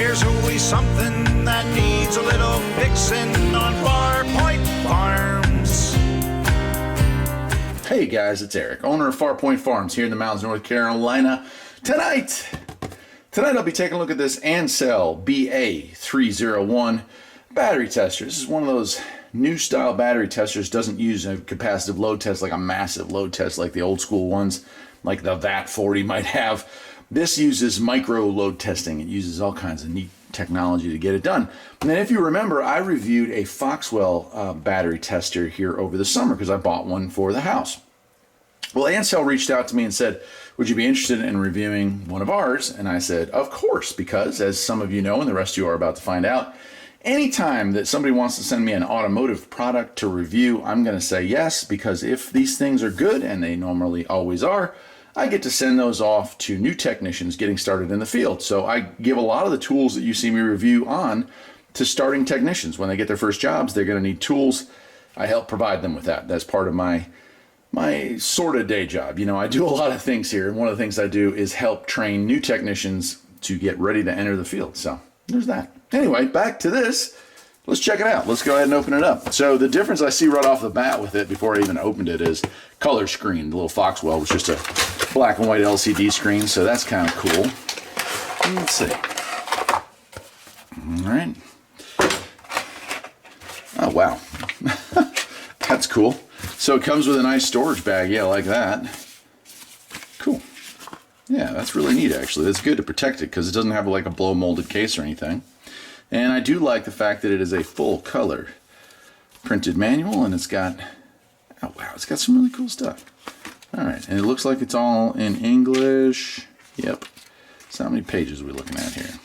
Here's always something that needs a little fixing on Farpoint Farms. Hey guys, it's Eric, owner of Farpoint Farms here in the mountains of North Carolina. Tonight I'll be taking a look at this Ancel BA301 battery tester. This is one of those new style battery testers. Doesn't use a capacitive load test like a massive load test like the old school ones, like the VAT40 might have. This uses micro load testing. It uses all kinds of neat technology to get it done. And then if you remember, I reviewed a Foxwell battery tester here over the summer because I bought one for the house. Well, Ancel reached out to me and said, would you be interested in reviewing one of ours? And I said, of course, because as some of you know, and the rest of you are about to find out, anytime that somebody wants to send me an automotive product to review, I'm going to say yes, because if these things are good, and they normally always are, I get to send those off to new technicians getting started in the field. So I give a lot of the tools that you see me review on to starting technicians. When they get their first jobs, they're going to need tools. I help provide them with that. That's part of my sort of day job. You know, I do a lot of things here, and one of the things I do is help train new technicians to get ready to enter the field. So there's that. Anyway, back to this. Let's check it out. Let's go ahead and open it up. So the difference I see right off the bat with it before I even opened it is color screen. The little Foxwell was just a black and white LCD screen, so that's kind of cool. Let's see. All right. Oh, wow. That's cool. So it comes with a nice storage bag. Yeah, like that. Cool. Yeah, that's really neat, actually. That's good to protect it because it doesn't have like a blow molded case or anything. And I do like the fact that it is a full color printed manual, and it's got, oh wow, it's got some really cool stuff. All right, and it looks like it's all in English. Yep. So how many pages are we looking at here?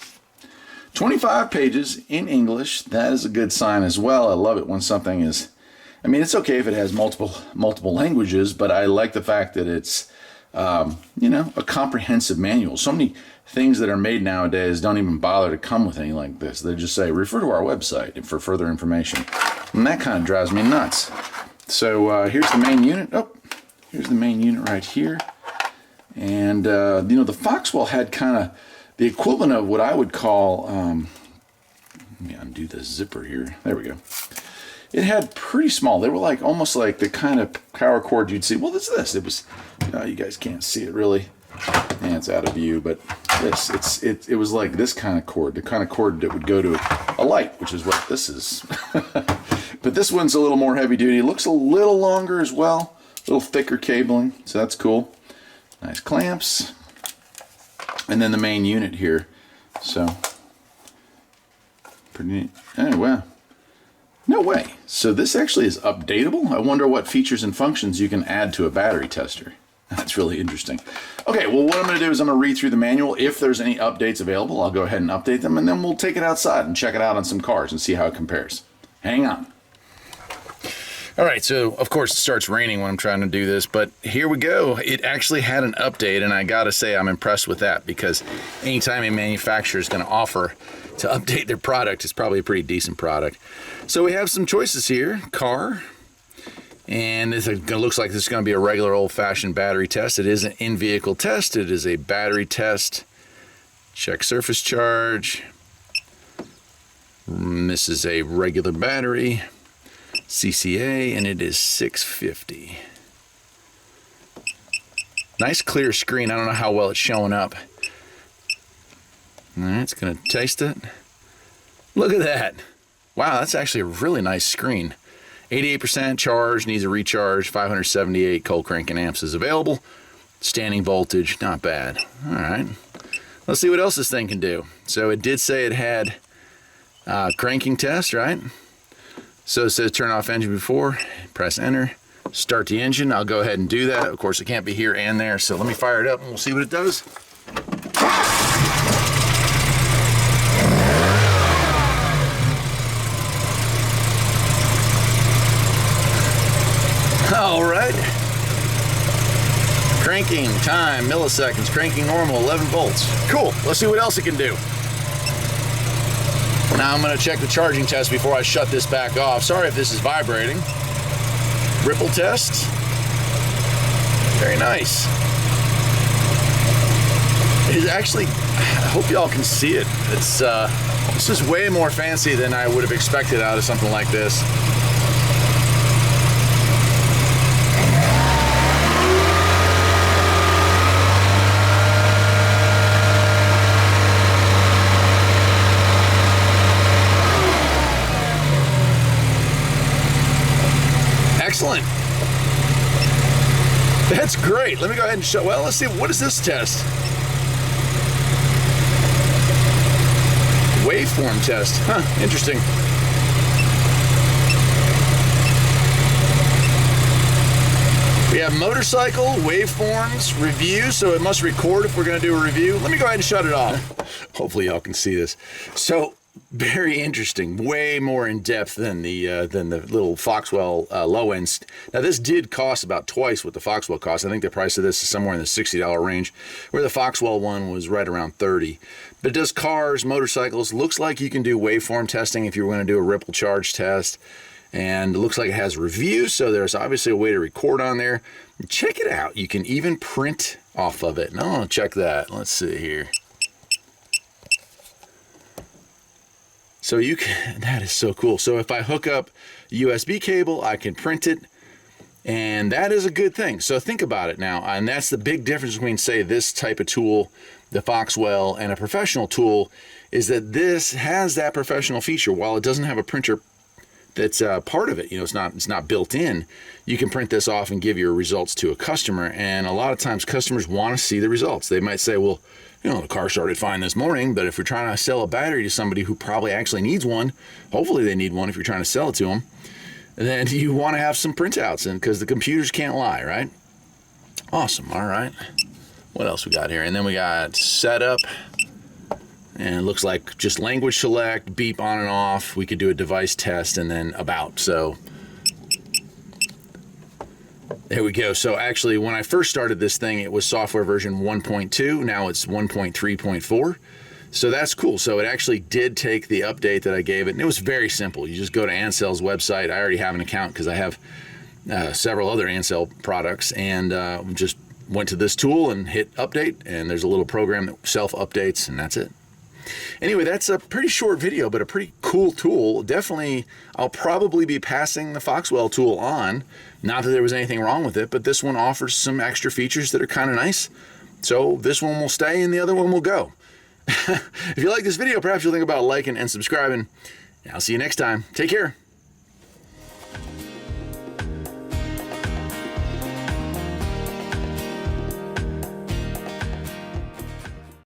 25 pages in English. That is a good sign as well. I love it when something is, I mean, it's okay if it has multiple languages, but I like the fact that it's, you know, a comprehensive manual. So many things that are made nowadays don't even bother to come with anything like this. They just say, refer to our website for further information. And that kind of drives me nuts. So here's the main unit. Oh, here's the main unit right here. And, you know, the Foxwell had kind of the equivalent of what I would call, let me undo the zipper here. There we go. It had pretty small, they were like almost like the kind of power cord you'd see. Well, this. It was, you guys can't see it really. Yeah, it's out of view, but this, it was like this kind of cord, the kind of cord that would go to a light, which is what this is. But this one's a little more heavy duty. It looks a little longer as well, a little thicker cabling, so that's cool. Nice clamps. And then the main unit here. So, pretty neat. Oh, wow. No way. So this actually is updatable. I wonder what features and functions you can add to a battery tester. That's really interesting. Okay, well, what I'm going to do is I'm going to read through the manual. If there's any updates available, I'll go ahead and update them, and then we'll take it outside and check it out on some cars and see how it compares. Hang on. All right, so of course it starts raining when I'm trying to do this, but here we go. It actually had an update, and I gotta say I'm impressed with that, because anytime a manufacturer is going to offer to update their product, it's probably a pretty decent product. So we have some choices here. Car, and it looks like this is going to be a regular old-fashioned battery test. It is an in-vehicle test. It is a battery test. Check surface charge. This is a regular battery. CCA, and it is 650. Nice clear screen. I don't know how well it's showing up. All right, it's going to taste it. Look at that. Wow, that's actually a really nice screen. 88% charge, needs a recharge. 578 cold cranking amps is available. Standing voltage, not bad. All right, let's see what else this thing can do. So it did say it had cranking test, right? So it says turn off engine before, press enter, start the engine. I'll go ahead and do that. Of course, it can't be here and there, so let me fire it up and we'll see what it does. All right. Cranking time, milliseconds, cranking normal, 11 volts. Cool, let's see what else it can do. Now I'm going to check the charging test before I shut this back off. Sorry if this is vibrating. Ripple test. Very nice. It is actually, hope y'all can see it. It's this is way more fancy than I would have expected out of something like this. Excellent. That's great. Let me go ahead and show. Well, let's see. What is this test? Waveform test. Huh, interesting. We have motorcycle, waveforms, review, so it must record if we're going to do a review. Let me go ahead and shut it off. Hopefully y'all can see this. So, very interesting. Way more in depth than the little Foxwell low end. Now, this did cost about twice what the Foxwell cost. I think the price of this is somewhere in the $60 range, where the Foxwell one was right around $30. But it does cars, motorcycles. Looks like you can do waveform testing if you were going to do a ripple charge test. And it looks like it has reviews, so there's obviously a way to record on there. Check it out. You can even print off of it. No, check that. Let's see here. So you can, that is so cool. So if I hook up a USB cable, I can print it, and that is a good thing. So think about it now, and that's the big difference between, say, this type of tool, the Foxwell, and a professional tool, is that this has that professional feature. While it doesn't have a printer that's part of it, you know, it's not built in, you can print this off and give your results to a customer. And a lot of times customers want to see the results. They might say, well, you know, the car started fine this morning, but if you're trying to sell a battery to somebody who probably actually needs one, hopefully they need one if you're trying to sell it to them, then you want to have some printouts, and because the computers can't lie, right? Awesome. All right. What else we got here? And then we got setup. And it looks like just language select, beep on and off. We could do a device test, and then about. So there we go. So actually, when I first started this thing, it was software version 1.2. Now it's 1.3.4. So that's cool. So it actually did take the update that I gave it. And it was very simple. You just go to Ancel's website. I already have an account because I have several other Ancel products. And just went to this tool and hit update. And there's a little program that self-updates, and that's it. Anyway, that's a pretty short video, but a pretty cool tool. Definitely, I'll probably be passing the Foxwell tool on. Not that there was anything wrong with it, but this one offers some extra features that are kind of nice. So this one will stay and the other one will go. If you like this video, perhaps you'll think about liking and subscribing. I'll see you next time. Take care.